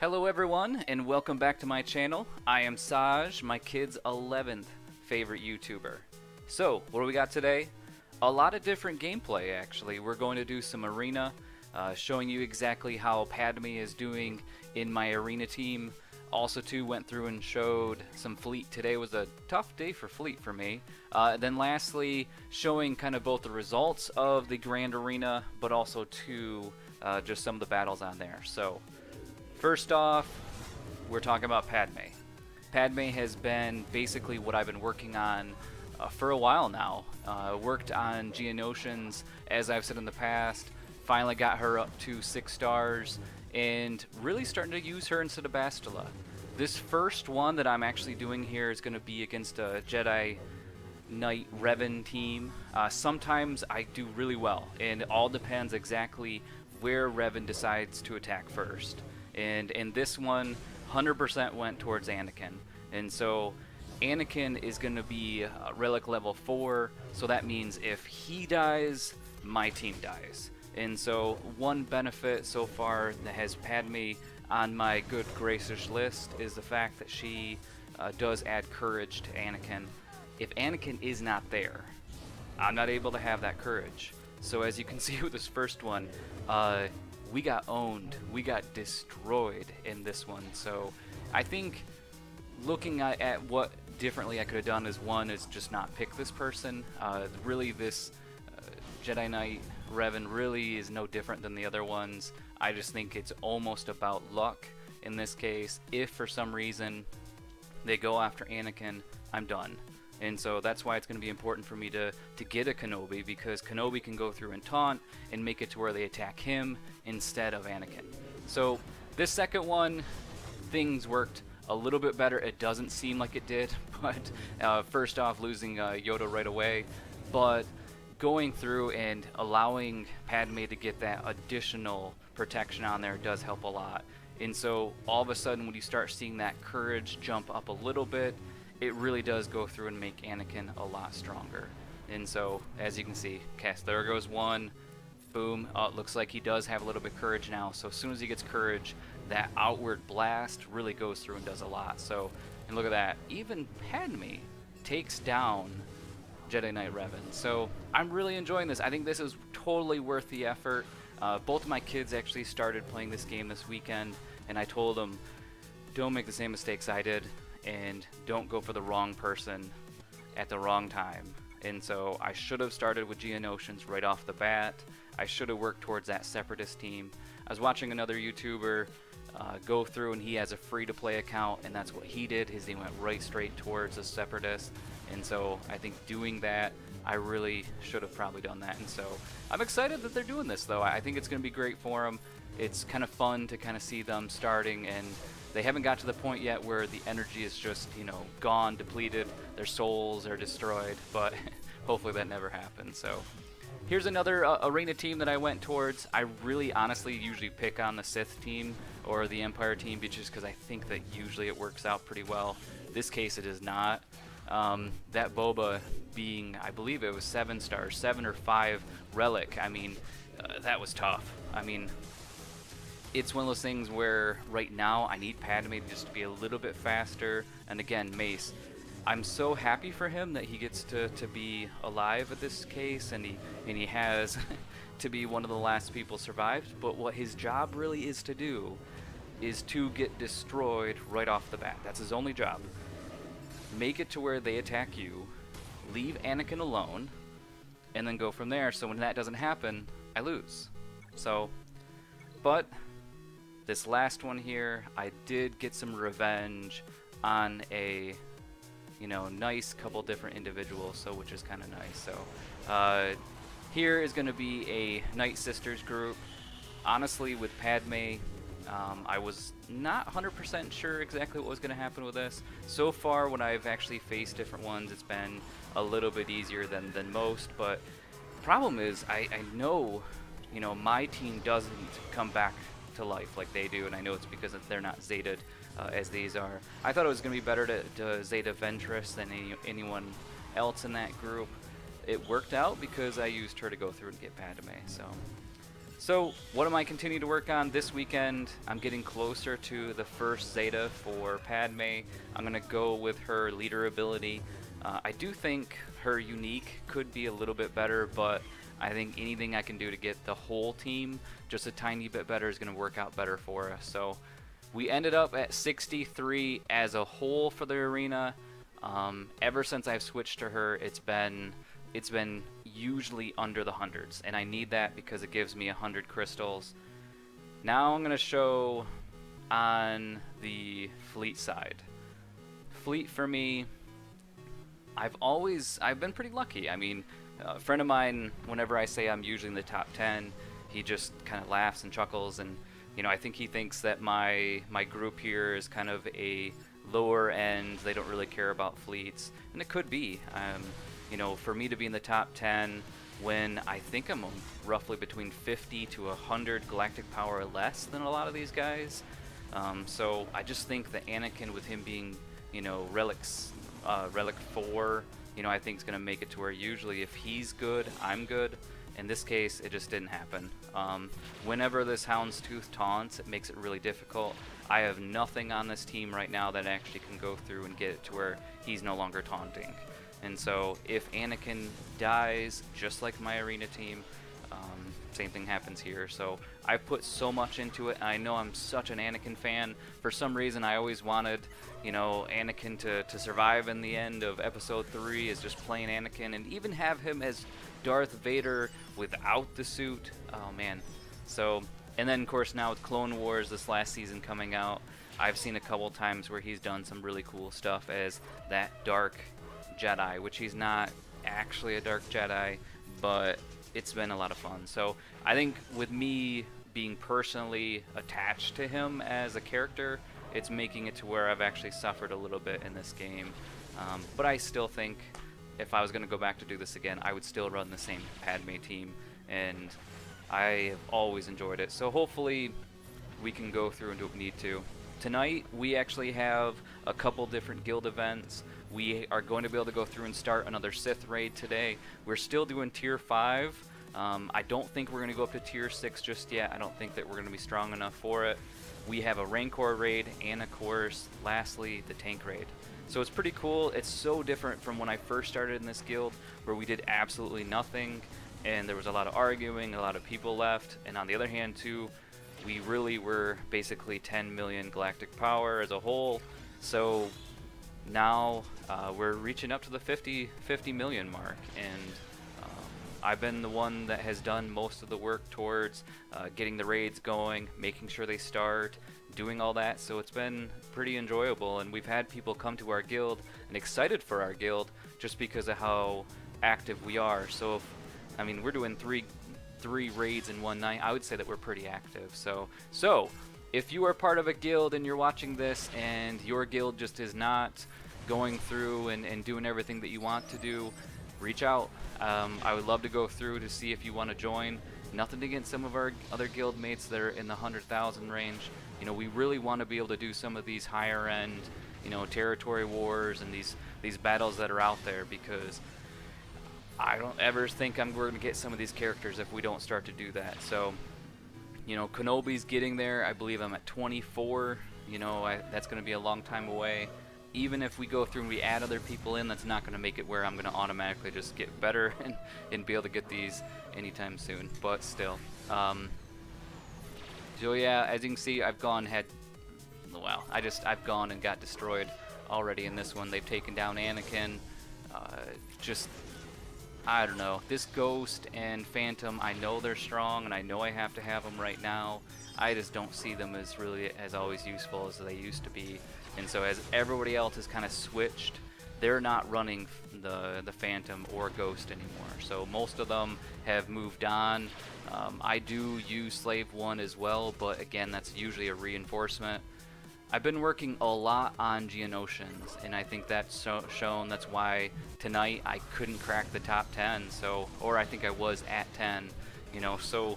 Hello everyone, and welcome back to my channel. I am Saj, my kid's 11th favorite YouTuber. So, what do we got today? A lot of different gameplay actually. We're going to do some arena, showing you exactly how Padme is doing in my arena team. Also too, went through and showed some fleet. Today was a tough day for fleet for me. Then lastly, showing kind of both the results of the Grand Arena, but also too, just some of the battles on there. So, first off, we're talking about Padme. Padme has been basically what I've been working on for a while now. Worked on Geonosians, as I've said in the past, finally got her up to 6 stars, and really starting to use her instead of Bastila. This first one that I'm actually doing here is going to be against a Jedi Knight Revan team. Sometimes I do really well, and it all depends exactly where Revan decides to attack first. And in this one, 100% went towards Anakin. And so Anakin is going to be relic level 4, so that means if he dies, my team dies. And so one benefit so far that has Padme on my good gracious list is the fact that she does add courage to Anakin. If Anakin is not there, I'm not able to have that courage. So as you can see with this first one, we got owned, we got destroyed in this one. So I think looking at what differently I could have done is one is just not pick this person. Really this Jedi Knight Revan really is no different than the other ones. I just think it's almost about luck in this case. If for some reason they go after Anakin, I'm done. And so that's why it's going to be important for me to get a Kenobi, because Kenobi can go through and taunt and make it to where they attack him instead of Anakin. So this second one, things worked a little bit better. It doesn't seem like it did, but first off, losing Yoda right away, but going through and allowing Padme to get that additional protection on there does help a lot. And so all of a sudden when you start seeing that courage jump up a little bit, it really does go through and make Anakin a lot stronger. And so, as you can see, cast, there goes one, boom. It looks like he does have a little bit of courage now, so as soon as he gets courage, that outward blast really goes through and does a lot. So, and look at that, even Padme takes down Jedi Knight Revan. So, I'm really enjoying this. I think this is totally worth the effort. Both of my kids actually started playing this game this weekend, and I told them, don't make the same mistakes I did, and don't go for the wrong person at the wrong time. And so I should have started with Geonosians right off the bat. I should have worked towards that Separatist team. I was watching another YouTuber go through, and he has a free-to-play account, and that's what he did. He went right straight towards the Separatist. And so I think doing that, I really should have probably done that. And so I'm excited that they're doing this, though. I think it's going to be great for them. It's kind of fun to kind of see them starting, and they haven't got to the point yet where the energy is just, you know, gone, depleted, their souls are destroyed, but hopefully that never happens. So here's another arena team that I went towards. I really honestly usually pick on the Sith team or the Empire team just because I think that usually it works out pretty well. This case it is not. That Boba being, I believe it was 7 stars, 7 or 5 relic, I mean, that was tough. I mean, it's one of those things where right now I need Padme just to be a little bit faster. And again, Mace, I'm so happy for him that he gets to be alive at this case, and he has to be one of the last people survived. But what his job really is to do is to get destroyed right off the bat. That's his only job. Make it to where they attack you, leave Anakin alone, and then go from there. So when that doesn't happen, I lose. So, but this last one here, I did get some revenge on a, you know, nice couple different individuals, so which is kind of nice. So here is going to be a Night Sisters group. Honestly, with Padme, I was not 100% sure exactly what was going to happen with this. So far, when I've actually faced different ones, it's been a little bit easier than most. But the problem is, I know, you know, my team doesn't come back to life like they do, and I know it's because they're not Zetaed as these are. I thought it was going to be better to Zeta Ventress than anyone else in that group. It worked out because I used her to go through and get Padme. So So, what am I continuing to work on this weekend? I'm getting closer to the first Zeta for Padme. I'm going to go with her leader ability. I do think her unique could be a little bit better, but I think anything I can do to get the whole team just a tiny bit better is going to work out better for us. So, we ended up at 63 as a whole for the arena. Ever since I've switched to her, it's been usually under the hundreds, and I need that because it gives me 100 crystals. Now I'm going to show on the fleet side. Fleet for me, I've been pretty lucky. I mean, a friend of mine, whenever I say I'm usually in the top 10, he just kind of laughs and chuckles, and I think he thinks that my group here is kind of a lower end. They don't really care about fleets, and it could be. For me to be in the top 10 when I think I'm roughly between 50 to 100 galactic power less than a lot of these guys. So I just think that Anakin, with him being, relic 4, I think is going to make it to where usually if he's good, I'm good. In this case, it just didn't happen. Whenever this Houndstooth taunts, it makes it really difficult. I have nothing on this team right now that actually can go through and get it to where he's no longer taunting. And so if Anakin dies, just like my arena team, same thing happens here. So I put so much into it. I know I'm such an Anakin fan. For some reason, I always wanted, Anakin to survive in the end of Episode 3 as just plain Anakin, and even have him as Darth Vader without the suit. Oh man. So, and then of course now with Clone Wars this last season coming out, I've seen a couple times where he's done some really cool stuff as that dark Jedi, which he's not actually a dark Jedi, but it's been a lot of fun. So I think with me being personally attached to him as a character, it's making it to where I've actually suffered a little bit in this game. But I still think if I was going to go back to do this again, I would still run the same Padme team, and I have always enjoyed it. So hopefully we can go through and do what we need to. Tonight we actually have a couple different guild events. We are going to be able to go through and start another Sith raid today. We're still doing tier 5. I don't think we're going to go up to tier 6 just yet. I don't think that we're going to be strong enough for it. We have a Rancor raid, and of course, lastly, the tank raid. So it's pretty cool. It's so different from when I first started in this guild, where we did absolutely nothing, and there was a lot of arguing, a lot of people left. And on the other hand, too, we really were basically 10 million galactic power as a whole. So now we're reaching up to the 50 million mark, and I've been the one that has done most of the work towards getting the raids going, making sure they start, doing all that. So it's been pretty enjoyable, and we've had people come to our guild and excited for our guild just because of how active we are. So we're doing three raids in one night. I would say that we're pretty active. So if you are part of a guild and you're watching this and your guild just is not going through and doing everything that you want to do, reach out. I would love to go through to see if you want to join. Nothing against some of our other guild mates that are in the 100,000 range. We really want to be able to do some of these higher end, territory wars and these battles that are out there, because I don't ever think we're going to get some of these characters if we don't start to do that. So, Kenobi's getting there. I believe I'm at 24. That's going to be a long time away. Even if we go through and we add other people in, that's not going to make it where I'm going to automatically just get better and be able to get these anytime soon. But still. So yeah, as you can see, I've gone and got destroyed already in this one. They've taken down Anakin. I don't know. This Ghost and Phantom, I know they're strong, and I know I have to have them right now. I just don't see them as really as always useful as they used to be. And so as everybody else has kind of switched, they're not running the Phantom or Ghost anymore. So most of them have moved on. I do use Slave 1 as well, but again, that's usually a reinforcement. I've been working a lot on Geonosians, and I think that's shown. That's why tonight I couldn't crack the top 10, or I think I was at 10, so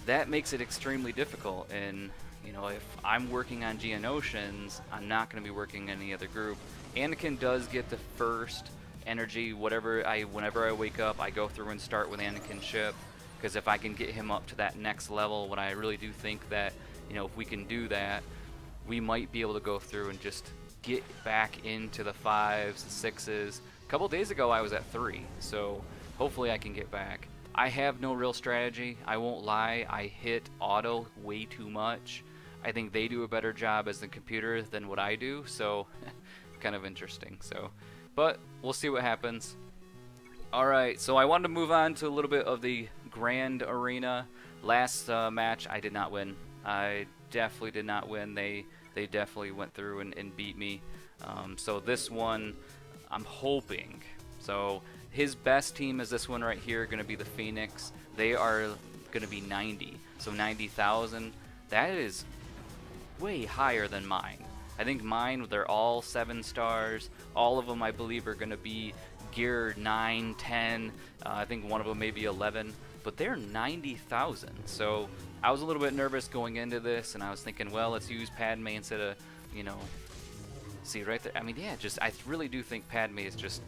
that makes it extremely difficult. And if I'm working on Geonosians, I'm not going to be working any other group. Anakin does get the first energy. Whenever I wake up, I go through and start with Anakin's ship. because if I can get him up to that next level, what I really do think that, you know, if we can do that, we might be able to go through and just get back into the 5s, 6s. A couple days ago I was at 3, so hopefully I can get back. I have no real strategy, I won't lie. I hit auto way too much. I think they do a better job as the computer than what I do, so kind of interesting. So, but we'll see what happens. Alright, so I wanted to move on to a little bit of the Grand Arena. Last match I did not win. I definitely did not win. They definitely went through and beat me. So this one, I'm hoping. So his best team is this one right here, going to be the Phoenix. They are going to be 90, so 90,000. That is way higher than mine. I think mine, they're all 7 stars. All of them, I believe, are going to be gear 9, 10. I think one of them may be 11. But they're 90,000. So I was a little bit nervous going into this, and I was thinking, well, let's use Padme instead of, you know, see right there. I mean, yeah, just I really do think Padme is just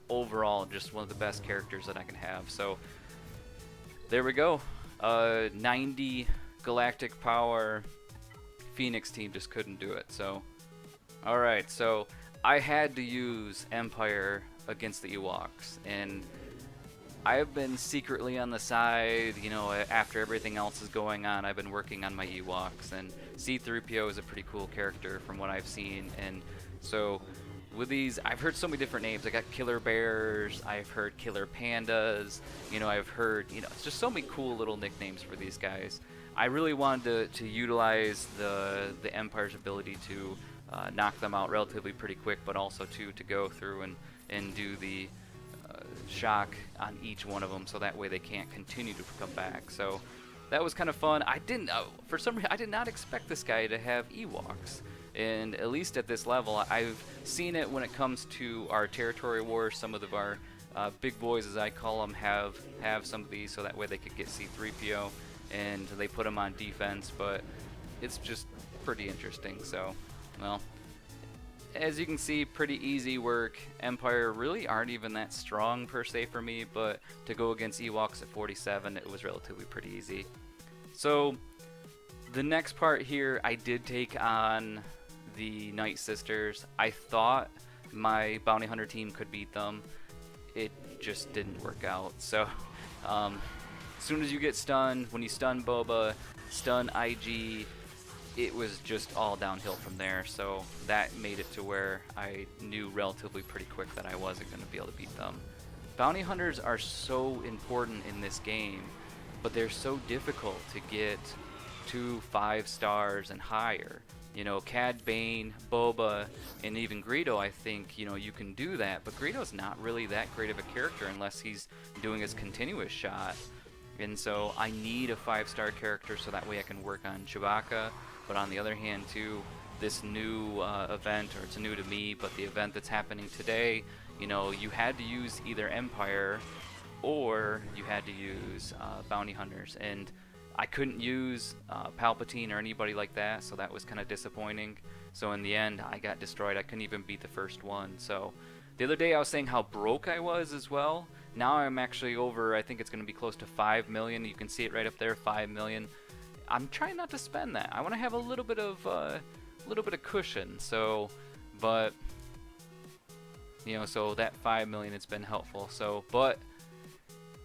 overall just one of the best characters that I can have. So there we go. 90 galactic power. Phoenix team just couldn't do it. So alright, so I had to use Empire against the Ewoks, and I've been secretly on the side, you know, after everything else is going on. I've been working on my Ewoks, and C-3PO is a pretty cool character from what I've seen. And so with these, I've heard so many different names. I got Killer Bears, I've heard Killer Pandas, you know, I've heard, you know, it's just so many cool little nicknames for these guys. I really wanted to utilize the Empire's ability to knock them out relatively pretty quick, but also to go through and do the shock on each one of them, so that way they can't continue to come back. So that was kind of fun. I didn't, for some reason, I did not expect this guy to have Ewoks, and at least at this level, I've seen it when it comes to our territory wars. Some of our big boys, as I call them, have some of these, so that way they could get C-3PO, and they put them on defense. But it's just pretty interesting. So, well, as you can see, pretty easy work. Empire really aren't even that strong per se for me, but to go against Ewoks at 47, it was relatively pretty easy. So the next part here, I did take on the Night Sisters. I thought my Bounty Hunter team could beat them. It just didn't work out. So as soon as you get stunned, when you stun Boba, stun IG, it was just all downhill from there. So that made it to where I knew relatively pretty quick that I wasn't going to be able to beat them. Bounty Hunters are so important in this game, but they're so difficult to get to 5 stars and higher. You know, Cad Bane, Boba, and even Greedo, I think, you know, you can do that, but Greedo's not really that great of a character unless he's doing his continuous shot. And so I need a 5-star character so that way I can work on Chewbacca. But on the other hand, too, this new event, or it's new to me, but the event that's happening today, you know, you had to use either Empire or you had to use Bounty Hunters. And I couldn't use Palpatine or anybody like that, so that was kind of disappointing. So in the end, I got destroyed. I couldn't even beat the first one. So the other day I was saying how broke I was as well. Now I'm actually over, I think it's going to be close to 5 million. You can see it right up there, 5 million. I'm trying not to spend that. I want to have a little bit of cushion. So, but you know, so that 5 million, it's been helpful. So, but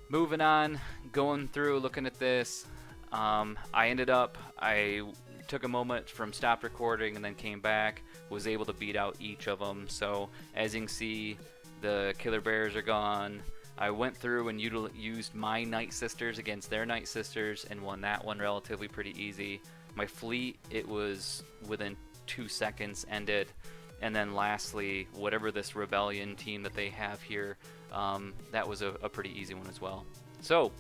moving on, going through, looking at this, I took a moment from stop recording and then came back, was able to beat out each of them. So as you can see, the Killer Bears are gone. I went through and used my Night Sisters against their Night Sisters and won that one relatively pretty easy. My fleet, it was within 2 seconds ended. And then lastly, whatever this Rebellion team that they have here, that was a pretty easy one as well. So,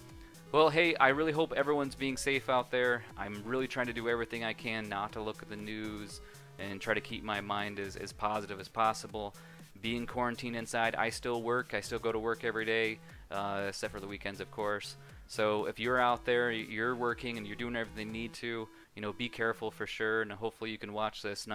well, hey, I really hope everyone's being safe out there. I'm really trying to do everything I can not to look at the news and try to keep my mind as positive as possible. Being quarantined inside, I still work. I still go to work every day, except for the weekends, of course. So if you're out there, you're working and you're doing everything you need to, you know, be careful for sure, and hopefully you can watch this